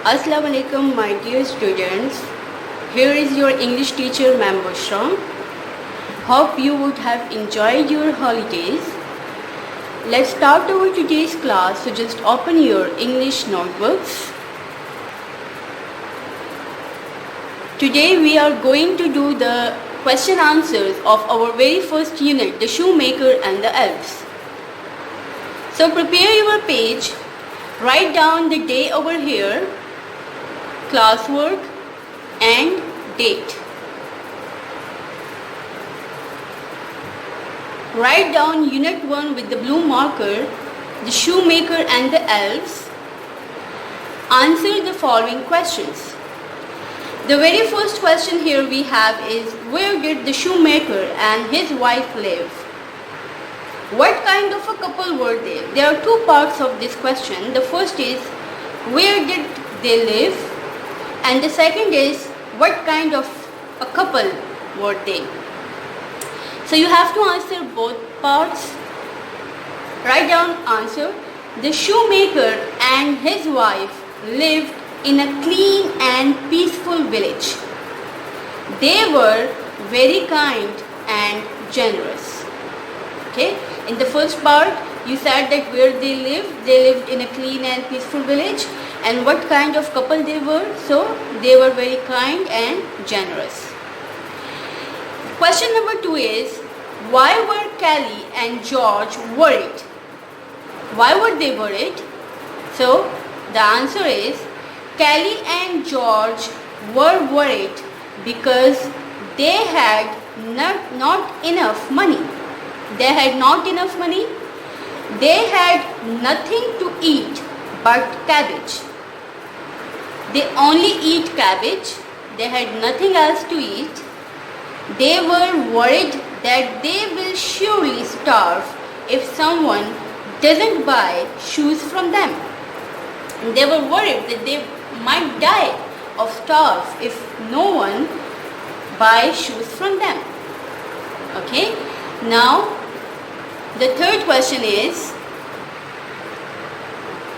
Assalamu alaikum, my dear students. Here is your English teacher, Ma'am Bushra. Hope you would have enjoyed your holidays. Let's start our today's class, so just open your English notebooks. Today we are going to do the question answers of our very first unit, the shoemaker and the elves. So prepare your page, write down the day over here, classwork and date. Write down unit 1 with the blue marker, the shoemaker and the elves. Answer the following questions. The very first question here we have is, where did the shoemaker and his wife live? What kind of a couple were they? There are two parts of this question. The first is, where did they live? And the second is, what kind of a couple were they? So you have to answer both parts. Write down answer. The shoemaker and his wife lived in a clean and peaceful village. They were very kind and generous. Okay? In the first part, you said that where they lived in a clean and peaceful village, and what kind of couple they were. So they were very kind and generous. Question number 2 is, why were Callie and George worried? Why were they worried? So the answer is, Callie and George were worried because they had not enough money. They had not enough money. They had nothing to eat but cabbage. They only eat cabbage. They had nothing else to eat. They were worried that they will surely starve if someone doesn't buy shoes from them. And they were worried that they might die of starve if no one buys shoes from them. Okay? Now, the third question is,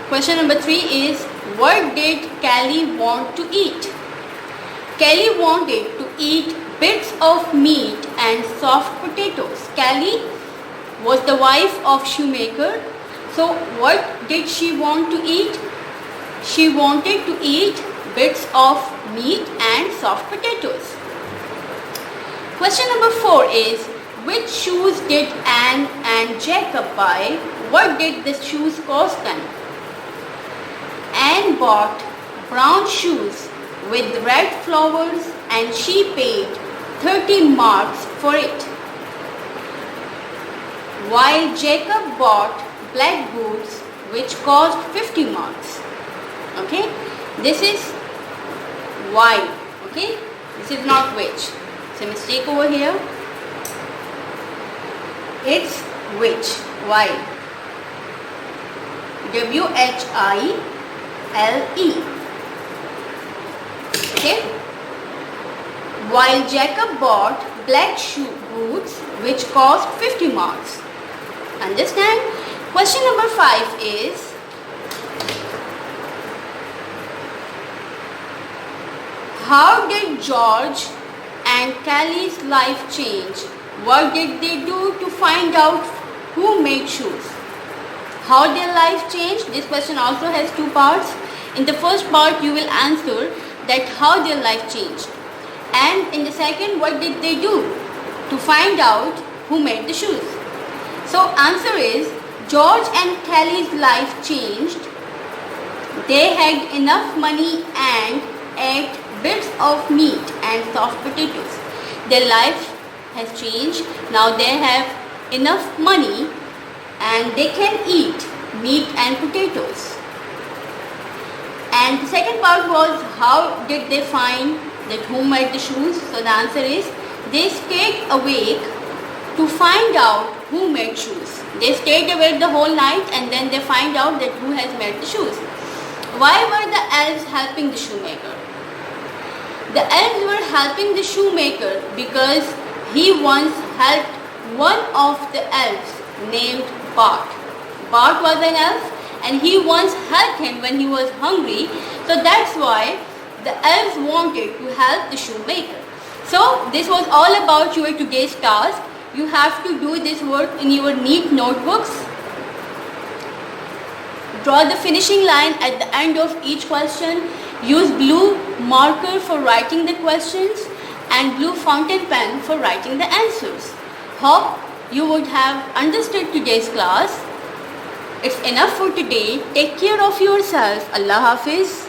question number 3 is, what did Callie want to eat? Callie wanted to eat bits of meat and soft potatoes. Callie was the wife of shoemaker. So what did she want to eat? She wanted to eat bits of meat and soft potatoes. Question number 4 is, which shoes did Anne and Jacob buy? What did the shoes cost them? Anne bought brown shoes with red flowers and she paid 30 marks for it, while Jacob bought black boots which cost 50 marks. Okay, this is why. Okay, this is not which. It's a mistake over here. It's which. Why? WHILE. Okay. While Jacob bought black boots which cost 50 marks. Understand? Question number 5 is, how did George and Callie's life change? What did they do to find out who made shoes? How their life changed? This question also has two parts. In the first part, you will answer that how their life changed. And in the second, what did they do to find out who made the shoes? So answer is, George and Callie's life changed. They had enough money and ate bits of meat and soft potatoes. Their life has changed. Now they have enough money and they can eat meat and potatoes. And the second part was, how did they find that who made the shoes? So the answer is, they stayed awake to find out who made shoes. They stayed awake the whole night and then they find out that who has made the shoes. Why were the elves helping the shoemaker? The elves were helping the shoemaker because he once helped one of the elves named Bart. Bart was an elf and he once helped him when he was hungry. So that's why the elves wanted to help the shoemaker. So this was all about your today's task. You have to do this work in your neat notebooks. Draw the finishing line at the end of each question. Use blue marker for writing the questions and blue fountain pen for writing the answers. Hope you would have understood today's class. It's enough for today. Take care of yourself. Allah Hafiz.